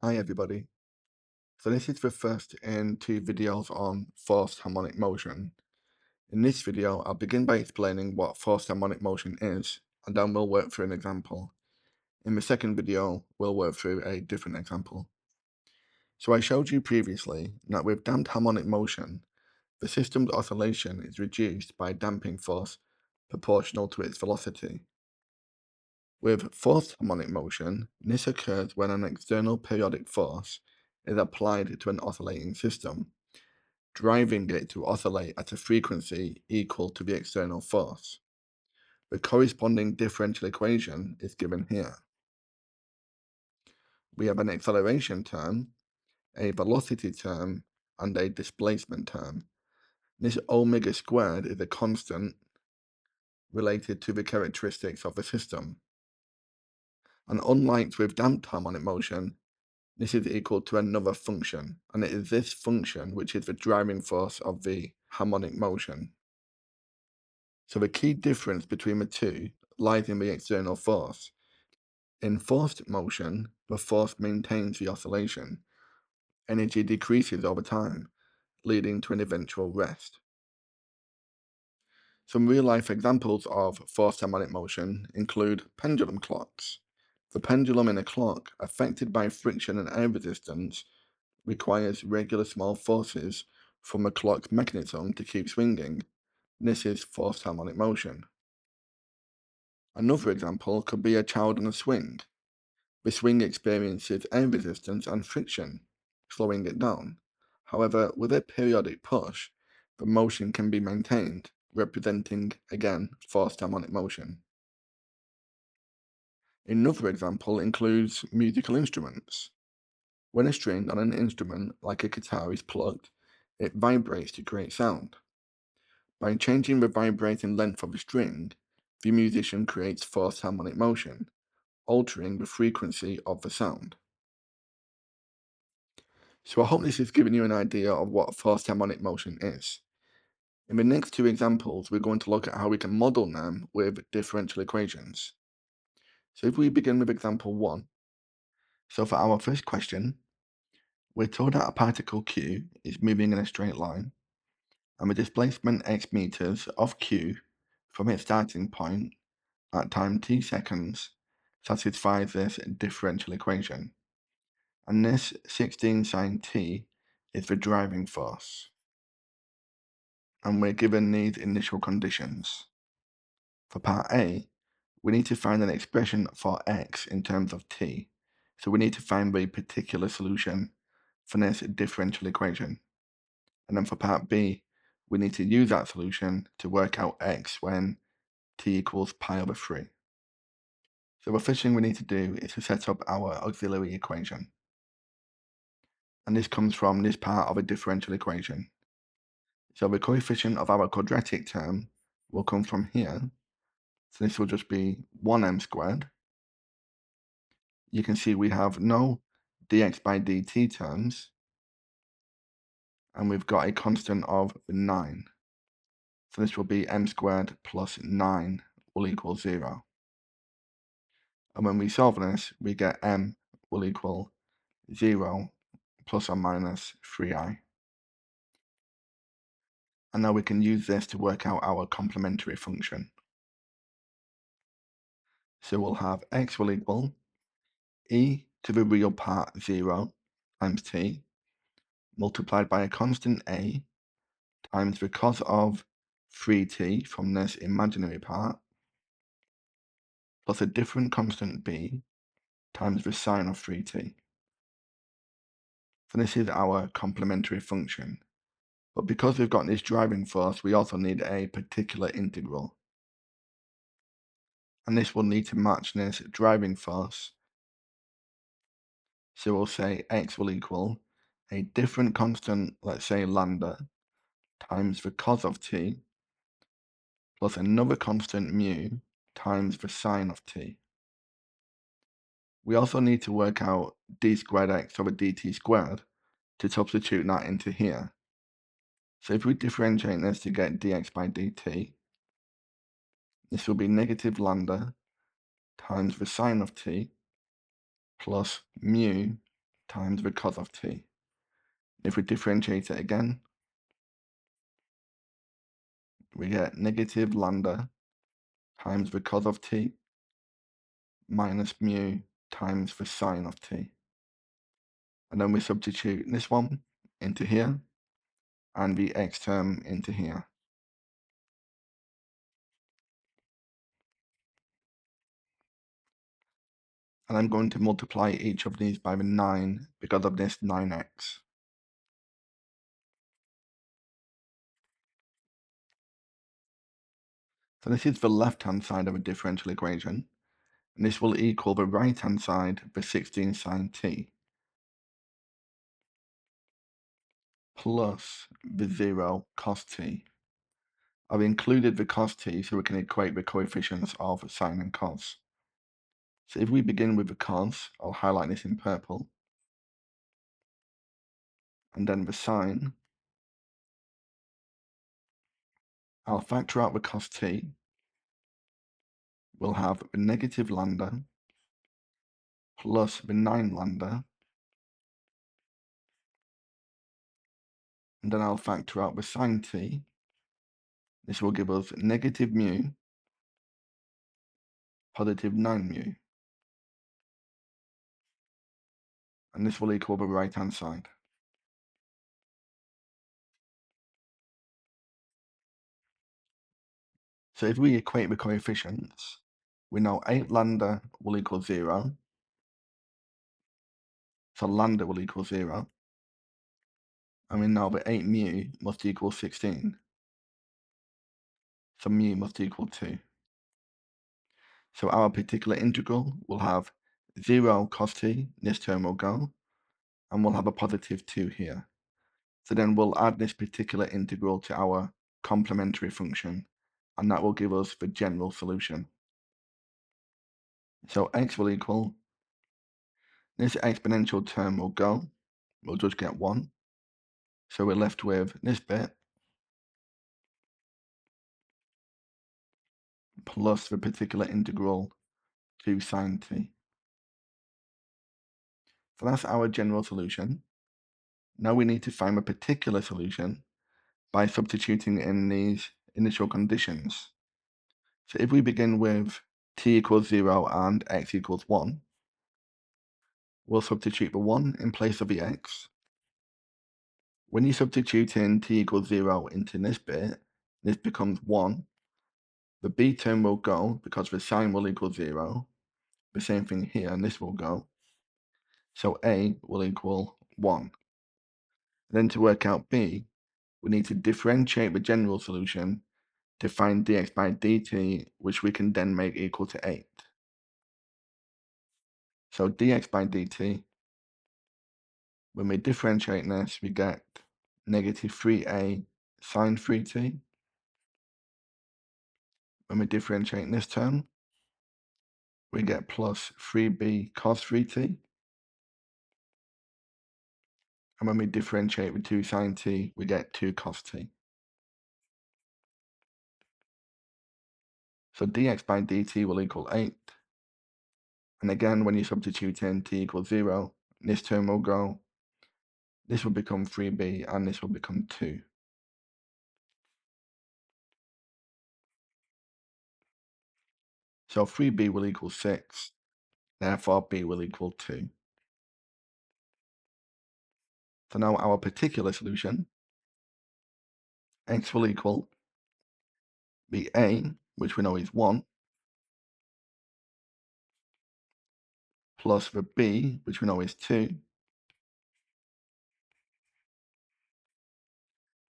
Hi everybody. So this is the first in two videos on forced harmonic motion. In this video, I'll begin by explaining what forced harmonic motion is, and then we'll work through an example. In the second video, we'll work through a different example. So I showed you previously that with damped harmonic motion, the system's oscillation is reduced by a damping force proportional to its velocity. With forced harmonic motion, this occurs when an external periodic force is applied to an oscillating system, driving it to oscillate at a frequency equal to the external force. The corresponding differential equation is given here. We have an acceleration term, a velocity term, and a displacement term. This omega squared is a constant related to the characteristics of the system. And unlike with damped harmonic motion, this is equal to another function, and it is this function which is the driving force of the harmonic motion. So the key difference between the two lies in the external force. In forced motion, the force maintains the oscillation. Energy decreases over time, leading to an eventual rest. Some real-life examples of forced harmonic motion include pendulum clocks. The pendulum in a clock, affected by friction and air resistance, requires regular small forces from the clock's mechanism to keep swinging. This is forced harmonic motion. Another example could be a child on a swing. The swing experiences air resistance and friction, slowing it down. However, with a periodic push, the motion can be maintained, representing, again, forced harmonic motion. Another example includes musical instruments. When a string on an instrument like a guitar is plucked, it vibrates to create sound. By changing the vibrating length of a string, the musician creates forced harmonic motion, altering the frequency of the sound. So I hope this has given you an idea of what forced harmonic motion is. In the next two examples, we're going to look at how we can model them with differential equations. So if we begin with example 1, so for our first question, we're told that a particle q is moving in a straight line, and the displacement x meters of q from its starting point at time t seconds satisfies this differential equation. And this 16 sine t is the driving force. And we're given these initial conditions. For part A, we need to find an expression for x in terms of t. So we need to find the particular solution for this differential equation. And then for part B, we need to use that solution to work out x when t equals pi over 3. So the first thing we need to do is to set up our auxiliary equation. And this comes from this part of a differential equation. So the coefficient of our quadratic term will come from here. So this will just be 1m squared. You can see we have no dx by dt terms, and we've got a constant of 9. So this will be m squared plus 9 will equal 0. And when we solve this, we get m will equal 0 plus or minus 3i. And now we can use this to work out our complementary function. So we'll have x will equal e to the real part 0 times t multiplied by a constant a times the cos of 3t from this imaginary part plus a different constant b times the sine of 3t. So this is our complementary function. But because we've got this driving force, we also need a particular integral. And this will need to match this driving force. So we'll say x will equal a different constant, let's say lambda, times the cos of t, plus another constant mu times the sine of t. We also need to work out d squared x over dt squared to substitute that into here. So if we differentiate this to get dx by dt, this will be negative lambda times the sine of t plus mu times the cos of t. If we differentiate it again, we get negative lambda times the cos of t minus mu times the sine of t. And then we substitute this one into here and the x term into here. And I'm going to multiply each of these by the 9 because of this 9x. So this is the left-hand side of a differential equation, and this will equal the right-hand side, the 16 sine t, plus the 0 cos t. I've included the cos t so we can equate the coefficients of sine and cos. So if we begin with the cos, I'll highlight this in purple, and then the sine, I'll factor out the cos t. We'll have the negative lambda plus the 9 lambda, and then I'll factor out the sine t. This will give us negative mu, positive 9 mu, and this will equal the right-hand side. So if we equate the coefficients, we know 8 lambda will equal 0, so lambda will equal 0, and we know that 8 mu must equal 16, so mu must equal 2. So our particular integral will have 0 cos t, this term will go, and we'll have a positive 2 here. So then we'll add this particular integral to our complementary function, and that will give us the general solution. So x will equal, this exponential term will go, we'll just get 1. So we're left with this bit plus the particular integral 2 sine t. So that's our general solution. Now we need to find a particular solution by substituting in these initial conditions. So if we begin with t equals 0 and x equals 1, we'll substitute the 1 in place of the x. When you substitute in t equals 0 into this bit, this becomes 1. The b term will go because the sine will equal 0. The same thing here, and this will go. So a will equal 1. Then to work out b, we need to differentiate the general solution to find dx by dt, which we can then make equal to 8. So dx by dt, when we differentiate this, we get negative 3a sine 3t. When we differentiate this term, we get plus 3b cos 3t. And when we differentiate with 2 sine t, we get 2 cos t. So dx by dt will equal 8. And again, when you substitute in t equals 0, this term will go. This will become 3b, and this will become 2. So 3b will equal 6. Therefore, b will equal 2. So now our particular solution, x will equal the a, which we know is 1, plus the b, which we know is 2,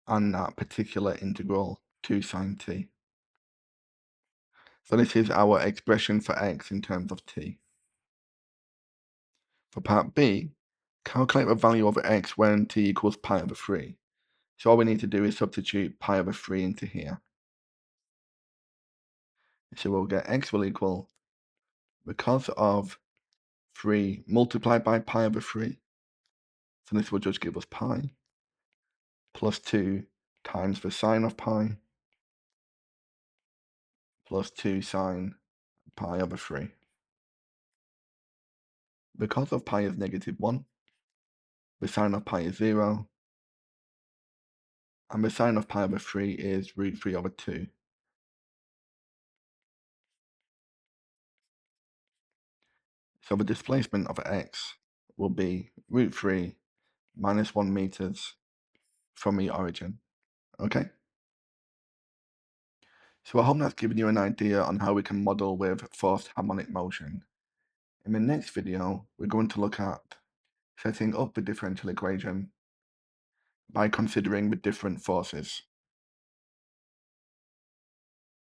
and that particular integral 2 sine t. So this is our expression for x in terms of t. For part b, calculate the value of x when t equals pi over 3. So all we need to do is substitute pi over 3 into here. So we'll get x will equal the cos of 3 multiplied by pi over 3. So this will just give us pi, plus 2 times the sine of pi, plus 2 sine pi over 3. The cos of pi is negative 1, the sine of pi is 0, and the sine of pi over 3 is root 3 over 2. So the displacement of x will be root 3 minus 1 meters from the origin. Okay? So I hope that's given you an idea on how we can model with forced harmonic motion. In the next video, we're going to look at setting up the differential equation by considering the different forces.